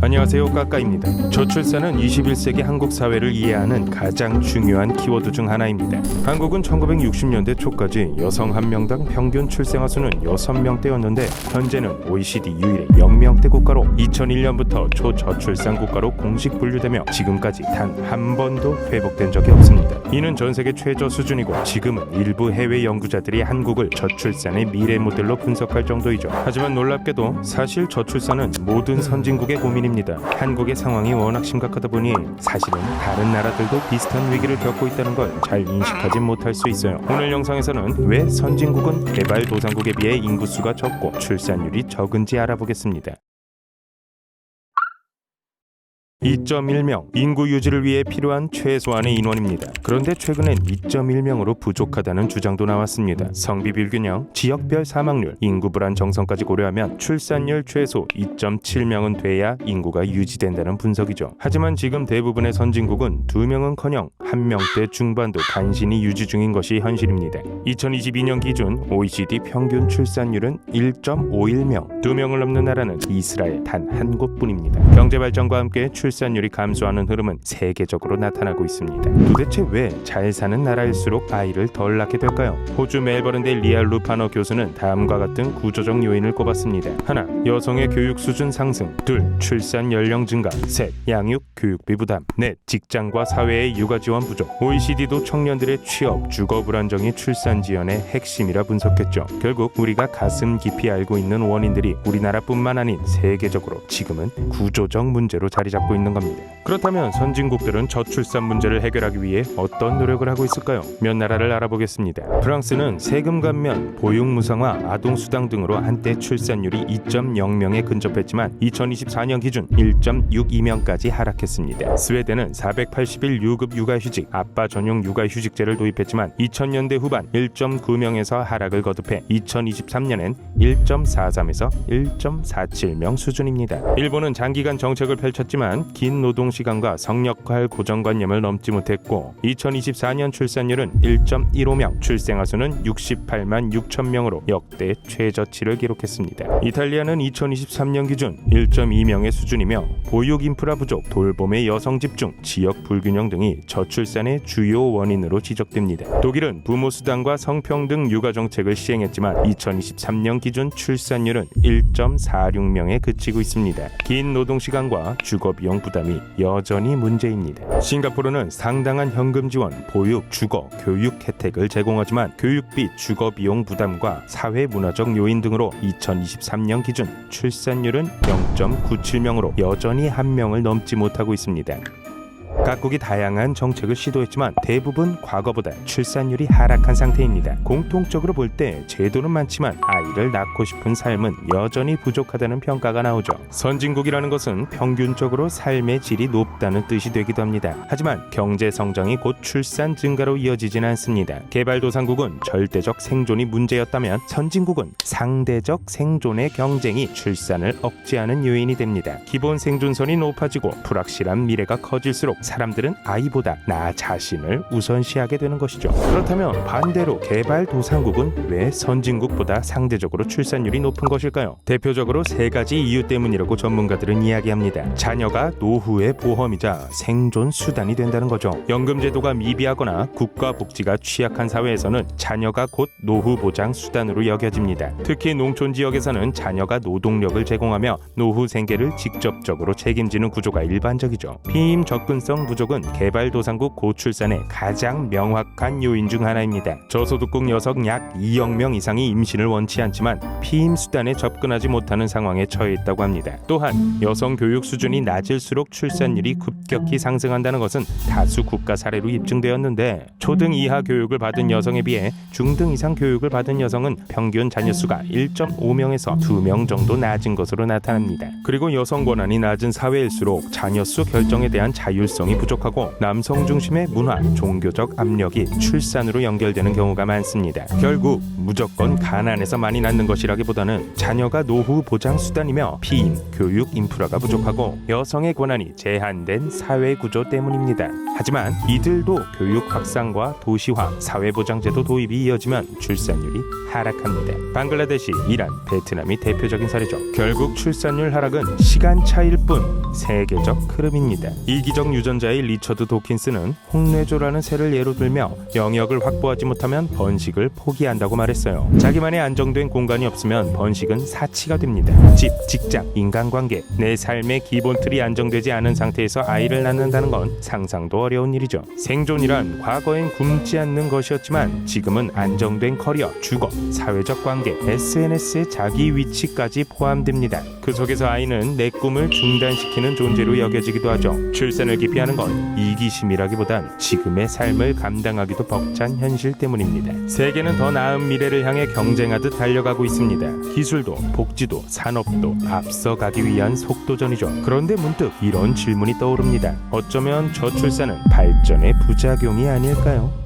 안녕하세요, 까까입니다. 저출산은 21세기 한국 사회를 이해하는 가장 중요한 키워드 중 하나입니다. 한국은 1960년대 초까지 여성 한 명당 평균 출생아 수는 6명대였는데 현재는 OECD 유일의 0명대 국가로 2001년부터 초저출산 국가로 공식 분류되며 지금까지 단 한 번도 회복된 적이 없습니다. 이는 전 세계 최저 수준이고 지금은 일부 해외 연구자들이 한국을 저출산의 미래 모델로 분석할 정도이죠. 하지만 놀랍게도 사실 저출산은 모든 선진국의 고민입니다. 한국의 상황이 워낙 심각하다 보니 사실은 다른 나라들도 비슷한 위기를 겪고 있다는 걸 잘 인식하지 못할 수 있어요. 오늘 영상에서는 왜 선진국은 개발도상국에 비해 인구수가 적고 출산율이 적은지 알아보겠습니다. 2.1명, 인구 유지를 위해 필요한 최소한의 인원입니다. 그런데 최근엔 2.1명으로 부족하다는 주장도 나왔습니다. 성비 불균형, 지역별 사망률, 인구 불안 정성까지 고려하면 출산율 최소 2.7명은 돼야 인구가 유지된다는 분석이죠. 하지만 지금 대부분의 선진국은 2명은커녕 1명대 중반도 간신히 유지 중인 것이 현실입니다. 2022년 기준 OECD 평균 출산율은 1.51명, 2명을 넘는 나라는 이스라엘 단 한 곳뿐입니다. 경제 발전과 함께 출산율이 감소하는 흐름은 세계적으로 나타나고 있습니다. 도대체 왜 잘 사는 나라일수록 아이를 덜 낳게 될까요? 호주 멜버른대 리알 루파너 교수는 다음과 같은 구조적 요인을 꼽았습니다. 하나, 여성의 교육 수준 상승. 둘, 출산 연령 증가. 셋, 양육 교육비 부담. 넷, 직장과 사회의 육아 지원 부족. OECD도 청년들의 취업, 주거 불안정이 출산 지연의 핵심이라 분석했죠. 결국 우리가 가슴 깊이 알고 있는 원인들이 우리나라뿐만 아닌 세계적으로 지금은 구조적 문제로 자리 잡고 있는 겁니다. 그렇다면 선진국들은 저출산 문제를 해결하기 위해 어떤 노력을 하고 있을까요? 몇 나라를 알아보겠습니다. 프랑스는 세금 감면, 보육 무상화, 아동 수당 등으로 한때 출산율이 2.0명에 근접했지만 2024년 기준 1.62명까지 하락했습니다. 스웨덴은 480일 유급 육아휴직, 아빠 전용 육아휴직제를 도입했지만 2000년대 후반 1.9명에서 하락을 거듭해 2023년엔 1.43에서 1.47명 수준입니다. 일본은 장기간 정책을 펼쳤지만 긴 노동시간과 성역할 고정관념을 넘지 못했고 2024년 출산율은 1.15명, 출생아 수는 68만 6천 명으로 역대 최저치를 기록했습니다. 이탈리아는 2023년 기준 1.2명의 수준이며 보육 인프라 부족, 돌봄의 여성 집중, 지역 불균형 등이 저출산의 주요 원인으로 지적됩니다. 독일은 부모 수당과 성평등 육아 정책을 시행했지만 2023년 기준 출산율은 1.46명에 그치고 있습니다. 긴 노동시간과 주거비용 부담이 여전히 문제입니다. 싱가포르는 상당한 현금 지원, 보육, 주거, 교육 혜택을 제공하지만 교육비, 주거비용 부담과 사회문화적 요인 등으로 2023년 기준 출산율은 0.97명으로 여전히 1명을 넘지 못하고 있습니다. 각국이 다양한 정책을 시도했지만 대부분 과거보다 출산율이 하락한 상태입니다. 공통적으로 볼 때 제도는 많지만 아이를 낳고 싶은 삶은 여전히 부족하다는 평가가 나오죠. 선진국이라는 것은 평균적으로 삶의 질이 높다는 뜻이 되기도 합니다. 하지만 경제 성장이 곧 출산 증가로 이어지진 않습니다. 개발도상국은 절대적 생존이 문제였다면 선진국은 상대적 생존의 경쟁이 출산을 억제하는 요인이 됩니다. 기본 생존선이 높아지고 불확실한 미래가 커질수록 사람들은 아이보다 나 자신을 우선시하게 되는 것이죠. 그렇다면 반대로 개발도상국은 왜 선진국보다 상대적으로 출산율이 높은 것일까요? 대표적으로 세 가지 이유 때문이라고 전문가들은 이야기합니다. 자녀가 노후의 보험이자 생존 수단이 된다는 거죠. 연금제도가 미비하거나 국가복지가 취약한 사회에서는 자녀가 곧 노후 보장 수단으로 여겨집니다. 특히 농촌 지역에서는 자녀가 노동력을 제공하며 노후 생계를 직접적으로 책임지는 구조가 일반적이죠. 피임 접근성 부족은 개발도상국 고출산의 가장 명확한 요인 중 하나입니다. 저소득국 여성 약 2억 명 이상이 임신을 원치 않지만 피임 수단에 접근하지 못하는 상황에 처해 있다고 합니다. 또한 여성 교육 수준이 낮을수록 출산율이 급격히 상승한다는 것은 다수 국가 사례로 입증되었는데 초등 이하 교육을 받은 여성에 비해 중등 이상 교육을 받은 여성은 평균 자녀 수가 1.5명에서 2명 정도 낮은 것으로 나타납니다. 그리고 여성 권한이 낮은 사회일수록 자녀 수 결정에 대한 자율성이 부족하고 남성 중심의 문화, 종교적 압력이 출산으로 연결되는 경우가 많습니다. 결국 무조건 가난해서 많이 많이 낳는 것이라기보다는 자녀가 노후 보장 수단이며 피임, 교육 인프라가 부족하고 여성의 권한이 제한된 사회 구조 때문입니다. 하지만 이들도 교육 확산과 도시화, 사회보장제도 도입이 이어지면 출산율이 하락합니다. 방글라데시, 이란, 베트남이 대표적인 사례죠. 결국 출산율 하락은 시간 차일 뿐 세계적 흐름입니다. 이기적 유전자의 리처드 도킨스는 홍뇌조라는 새를 예로 들며 영역을 확보하지 못하면 번식을 포기한다고 말했어요. 자기만의 안정된 공간이 없으면 번식은 사치가 됩니다. 집, 직장, 인간관계, 내 삶의 기본 틀이 안정되지 않은 상태에서 아이를 낳는다는 건 상상도 어려운 일이죠. 생존이란 과거엔 굶지 않는 것이었지만 지금은 안정된 커리어, 주거, 사회적 관계, SNS의 자기 위치까지 포함됩니다. 그 속에서 아이는 내 꿈을 중단시키는 존재로 여겨지기도 하죠. 출산을 기피하는 건 이기심이라기보단 지금의 삶을 감당하기도 벅찬 현실 때문입니다. 세계는 더 나은 미래를 향해 경쟁하듯 달려가고 있습니다. 기술도, 복지도, 산업도 앞서가기 위한 속도전이죠. 그런데 문득 이런 질문이 떠오릅니다. 어쩌면 저출산은 발전의 부작용이 아닐까요?